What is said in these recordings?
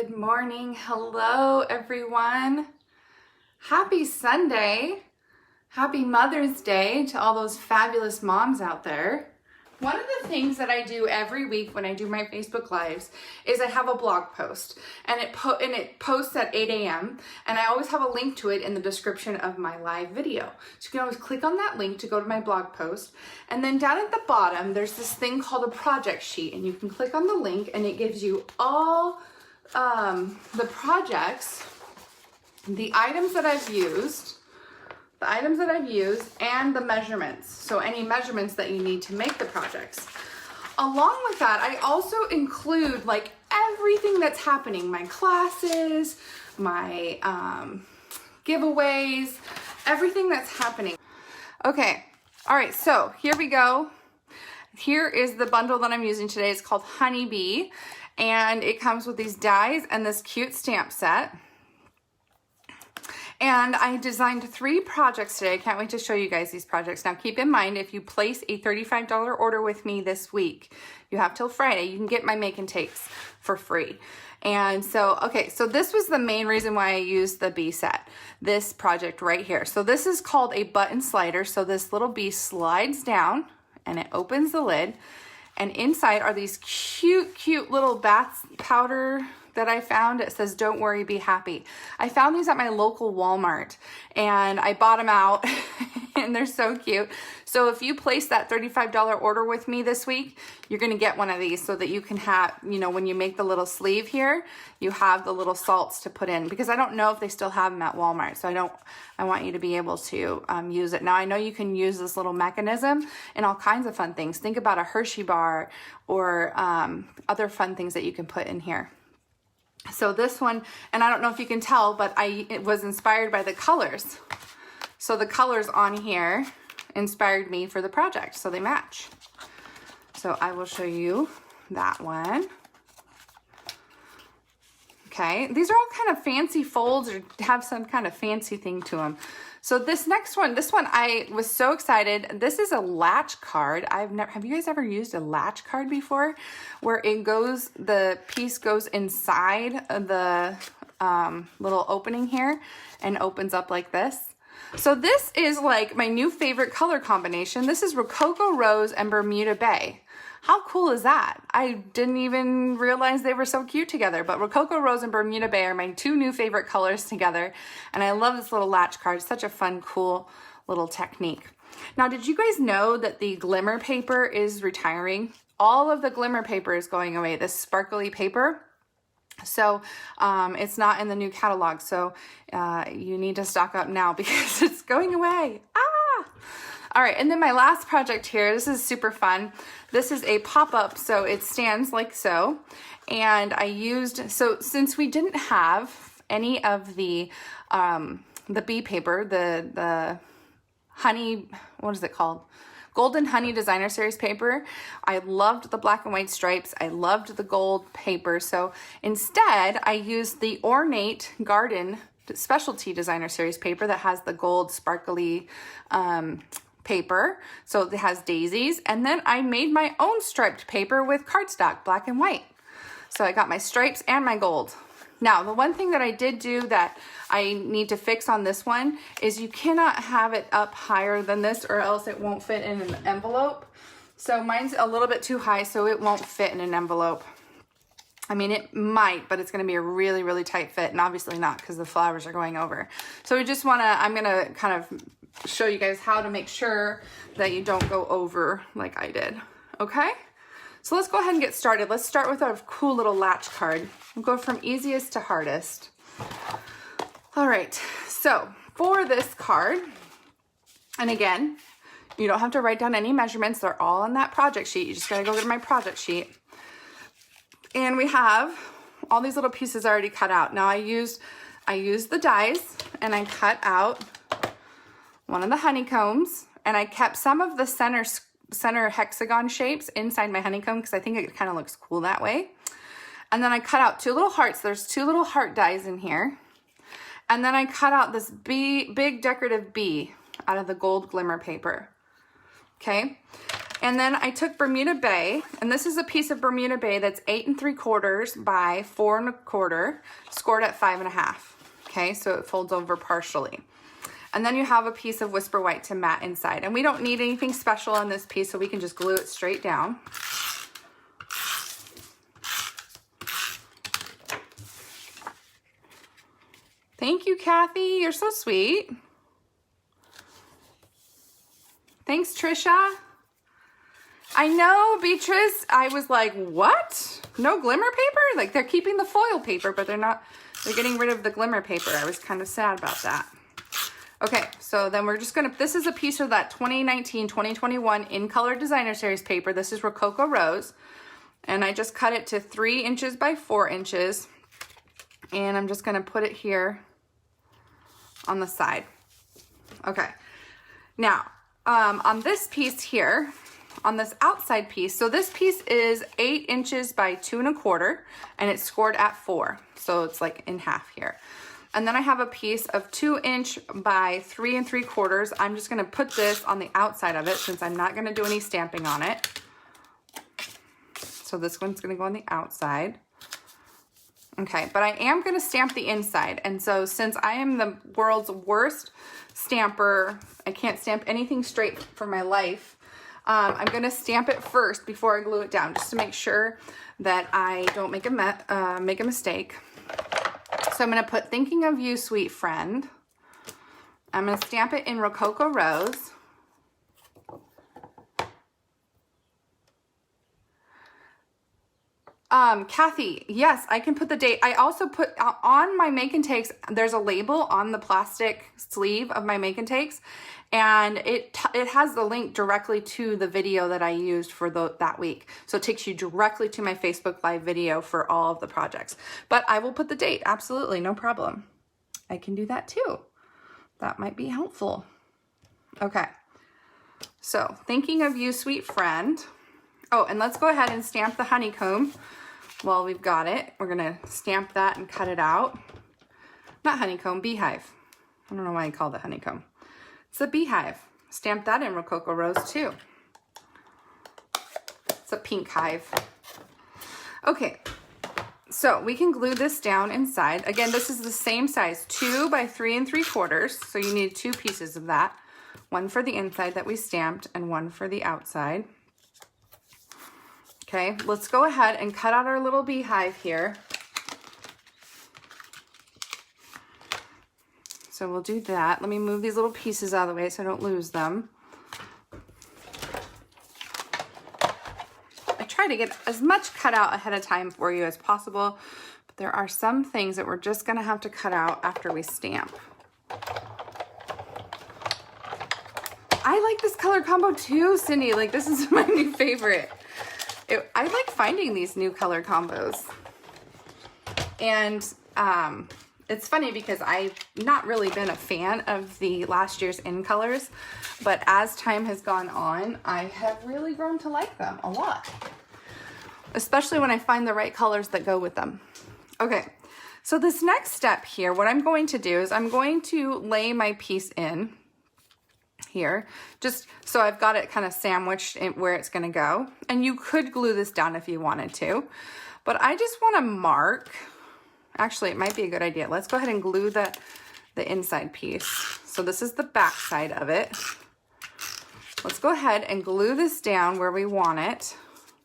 Good morning. Hello, everyone. Happy Sunday. Happy Mother's Day to all those fabulous moms out there. One of the things that I do every week when I do my Facebook Lives is I have a blog post, and it posts at 8 a.m. and I always have a link to it in the description of my live video. So you can always click on that link to go to my blog post, and then down at the bottom there's this thing called a project sheet, and you can click on the link and it gives you all the projects, the items that I've used, and the measurements. So any measurements that you need to make the projects. Along with that, I also include like everything that's happening, my classes, my giveaways, everything that's happening. Okay, all right, so here we go. Here is the bundle that I'm using today. It's called Honeybee, and it comes with these dies and this cute stamp set. And I designed 3 projects today. I can't wait to show you guys these projects. Now keep in mind, if you place a $35 order with me this week, you have till Friday, you can get my make and takes for free. And so, okay, so this was the main reason why I used the bee set, this project right here. So this is called a button slider. So this little bee slides down and it opens the lid, and inside are these cute little bath powder that I found. It says, "Don't worry, be happy." I found these at my local Walmart and I bought them out and they're so cute. So if you place that $35 order with me this week, you're gonna get one of these so that you can have, you know, when you make the little sleeve here, you have the little salts to put in, because I don't know if they still have them at Walmart. So I want you to be able to use it. Now I know you can use this little mechanism in all kinds of fun things. Think about a Hershey bar or other fun things that you can put in here. So this one, and I don't know if you can tell, but it was inspired by the colors. So the colors on here inspired me for the project, so they match. So I will show you that one. Okay, these are all kind of fancy folds or have some kind of fancy thing to them. So this next one, I was so excited. This is a latch card. Have you guys ever used a latch card before? Where the piece goes inside the little opening here and opens up like this. So this is like my new favorite color combination. This is Rococo Rose and Bermuda Bay. How cool is that? I didn't even realize they were so cute together, but Rococo Rose and Bermuda Bay are my 2 new favorite colors together. And I love this little latch card. It's such a fun, cool little technique. Now, did you guys know that the glimmer paper is retiring? All of the glimmer paper is going away, this sparkly paper. So it's not in the new catalog. So you need to stock up now because it's going away. All right, and then my last project here, this is super fun. This is a pop-up, so it stands like so. And so since we didn't have any of the bee paper, the honey, what is it called? Golden Honey Designer Series paper. I loved the black and white stripes. I loved the gold paper. So instead, I used the Ornate Garden Specialty Designer Series paper that has the gold sparkly paper. So it has daisies. And then I made my own striped paper with cardstock, black and white. So I got my stripes and my gold. Now, the one thing that I did do that I need to fix on this one is you cannot have it up higher than this or else it won't fit in an envelope. So mine's a little bit too high, so it won't fit in an envelope. I mean, it might, but it's gonna be a really, really tight fit, and obviously not because the flowers are going over. So I'm gonna kind of show you guys how to make sure that you don't go over like I did, okay? So let's go ahead and get started. Let's start with our cool little latch card. We'll go from easiest to hardest. All right, so for this card, and again, you don't have to write down any measurements. They're all on that project sheet. You just gotta go to my project sheet. And we have all these little pieces already cut out. Now I used the dies and I cut out one of the honeycombs, and I kept some of the center hexagon shapes inside my honeycomb because I think it kind of looks cool that way. And then I cut out 2 little hearts. There's 2 little heart dies in here. And then I cut out this big decorative bee out of the gold glimmer paper. Okay. And then I took Bermuda Bay, and this is a piece of Bermuda Bay that's 8 3/4 by 4 1/4, scored at 5 1/2. Okay, so it folds over partially. And then you have a piece of Whisper White to matte inside. And we don't need anything special on this piece, so we can just glue it straight down. Thank you, Kathy. You're so sweet. Thanks, Trisha. I know, Beatrice. I was like, what? No glimmer paper? Like, they're keeping the foil paper, but they're getting rid of the glimmer paper. I was kind of sad about that. Okay, so then we're just gonna, this is a piece of that 2019-2021 In Color Designer Series paper. This is Rococo Rose. And I just cut it to 3 inches by 4 inches. And I'm just gonna put it here on the side. Okay, now, on this piece here, on this outside piece, so this piece is 8 inches by 2 1/4, and it's scored at 4, so it's like in half here. And then I have a piece of 2 inch by 3 3/4. I'm just gonna put this on the outside of it since I'm not gonna do any stamping on it. So this one's gonna go on the outside. Okay, but I am gonna stamp the inside. And so since I am the world's worst stamper, I can't stamp anything straight for my life, I'm gonna stamp it first before I glue it down, just to make sure that I don't make a mistake. So I'm gonna put Thinking of You, Sweet Friend. I'm gonna stamp it in Rococo Rose. Kathy, yes, I can put the date. I also put on my Make and Takes, there's a label on the plastic sleeve of my Make and Takes, and it has the link directly to the video that I used for that week. So it takes you directly to my Facebook Live video for all of the projects. But I will put the date, absolutely, no problem. I can do that too. That might be helpful. Okay, so Thinking of You, Sweet Friend. Oh, and let's go ahead and stamp the honeycomb while we've got it. We're gonna stamp that and cut it out. Not honeycomb, beehive. I don't know why I called it honeycomb. It's a beehive. Stamp that in Rococo Rose too. It's a pink hive. Okay, so we can glue this down inside. Again, this is the same size, 2 by 3 3/4. So you need 2 pieces of that. One for the inside that we stamped and one for the outside. Okay, let's go ahead and cut out our little beehive here. So we'll do that. Let me move these little pieces out of the way so I don't lose them. I try to get as much cut out ahead of time for you as possible, but there are some things that we're just gonna have to cut out after we stamp. I like this color combo too, Cindy. Like, this is my new favorite. I like finding these new color combos. And it's funny because I've not really been a fan of the last year's In Colors, but as time has gone on, I have really grown to like them a lot. Especially when I find the right colors that go with them. Okay, so this next step here, what I'm going to do is I'm going to lay my piece in here, just so I've got it kind of sandwiched in where it's going to go. And you could glue this down if you wanted to, but I just want to mark. Actually, it might be a good idea. Let's go ahead and glue the inside piece. So this is the back side of it. Let's go ahead and glue this down where we want it.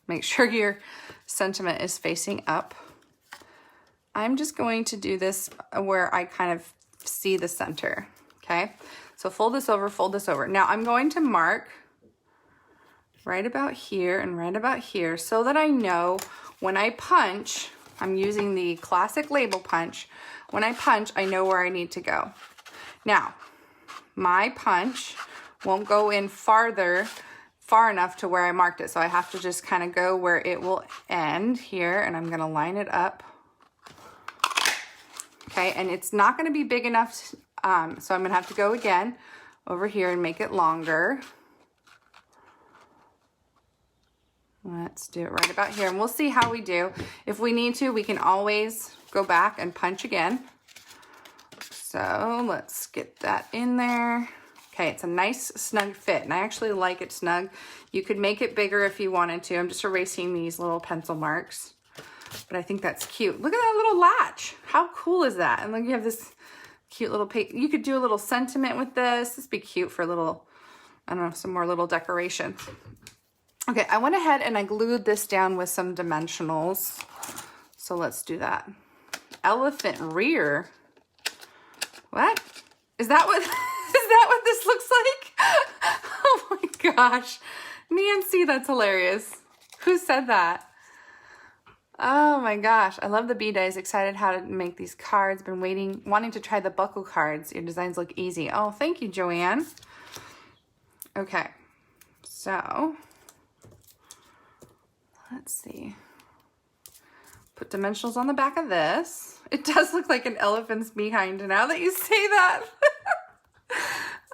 Make sure your sentiment is facing up. I'm just going to do this where I kind of see the center, okay? So fold this over, fold this over. Now I'm going to mark right about here and right about here so that I know when I punch, I'm using the classic label punch. When I punch, I know where I need to go. Now, my punch won't go in far enough to where I marked it. So I have to just kind of go where it will end here, and I'm gonna line it up. Okay, and it's not gonna be big enough, so I'm gonna have to go again over here and make it longer. Let's do it right about here, and we'll see how we do. If we need to, we can always go back and punch again. So let's get that in there. Okay, it's a nice snug fit, and I actually like it snug. You could make it bigger if you wanted to. I'm just erasing these little pencil marks, but I think that's cute. Look at that little latch. How cool is that? And then you have this cute little you could do a little sentiment with this. This would be cute for a little, I don't know, some more little decoration. Okay, I went ahead and I glued this down with some dimensionals. So let's do that. Elephant rear. What? Is that what, is that what this looks like? Oh my gosh. Nancy, that's hilarious. Who said that? Oh my gosh. I love the bee days. Excited how to make these cards. Been wanting to try the buckle cards. Your designs look easy. Oh, thank you, Joanne. Okay. So let's see. Put dimensionals on the back of this. It does look like an elephant's behind now that you say that.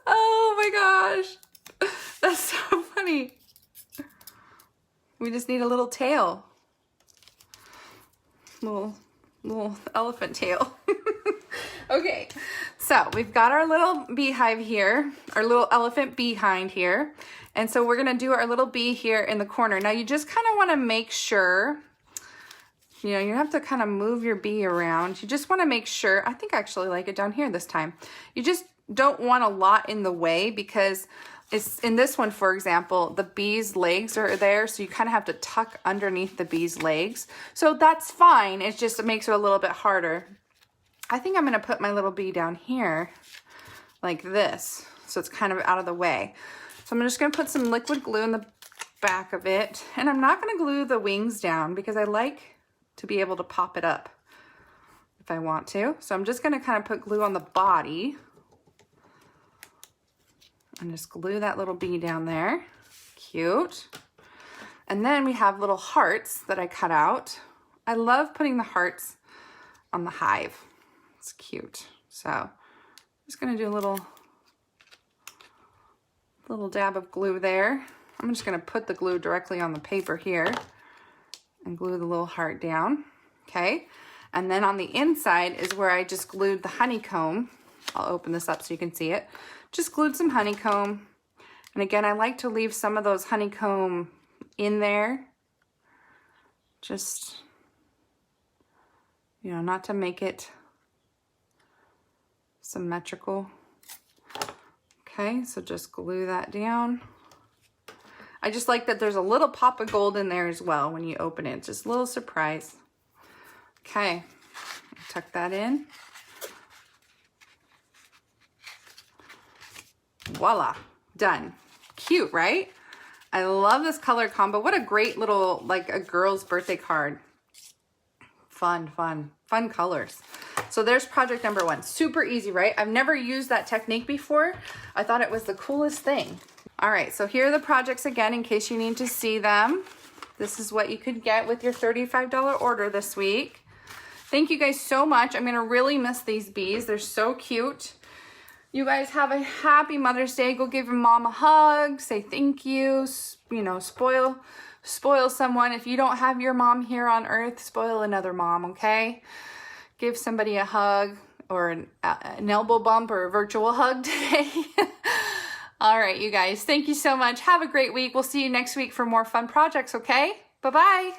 Oh my gosh. That's so funny. We just need a little tail. Little elephant tail. Okay, so we've got our little beehive here, our little elephant behind here. And so we're gonna do our little bee here in the corner. Now you just kind of wanna make sure, you know, you have to kind of move your bee around. You just wanna make sure, I think I actually like it down here this time. You just don't want a lot in the way because it's in this one, for example, the bee's legs are there, so you kind of have to tuck underneath the bee's legs. So that's fine, it just makes it a little bit harder. I think I'm gonna put my little bee down here like this, so it's kind of out of the way. So I'm just gonna put some liquid glue in the back of it, and I'm not gonna glue the wings down because I like to be able to pop it up if I want to. So I'm just gonna kind of put glue on the body and just glue that little bee down there. Cute. And then we have little hearts that I cut out. I love putting the hearts on the hive. It's cute. So I'm just gonna do a little dab of glue there. I'm just gonna put the glue directly on the paper here and glue the little heart down, okay? And then on the inside is where I just glued the honeycomb. I'll open this up so you can see it. Just glued some honeycomb. And again, I like to leave some of those honeycomb in there. Just, you know, not to make it symmetrical. Okay, so just glue that down. I just like that there's a little pop of gold in there as well when you open it. Just a little surprise. Okay, tuck that in. Voila, done. Cute, right? I love this color combo. What a great little, like a girl's birthday card. Fun, fun, fun colors. So there's project number one. Super easy, right? I've never used that technique before. I thought it was the coolest thing. All right, so here are the projects again in case you need to see them. This is what you could get with your $35 order this week. Thank you guys so much. I'm gonna really miss these bees. They're so cute. You guys have a happy Mother's Day. Go give your mom a hug, say thank you, you know, spoil someone. If you don't have your mom here on earth, spoil another mom, okay? Give somebody a hug or an elbow bump or a virtual hug today. All right, you guys, thank you so much. Have a great week. We'll see you next week for more fun projects, okay? Bye-bye.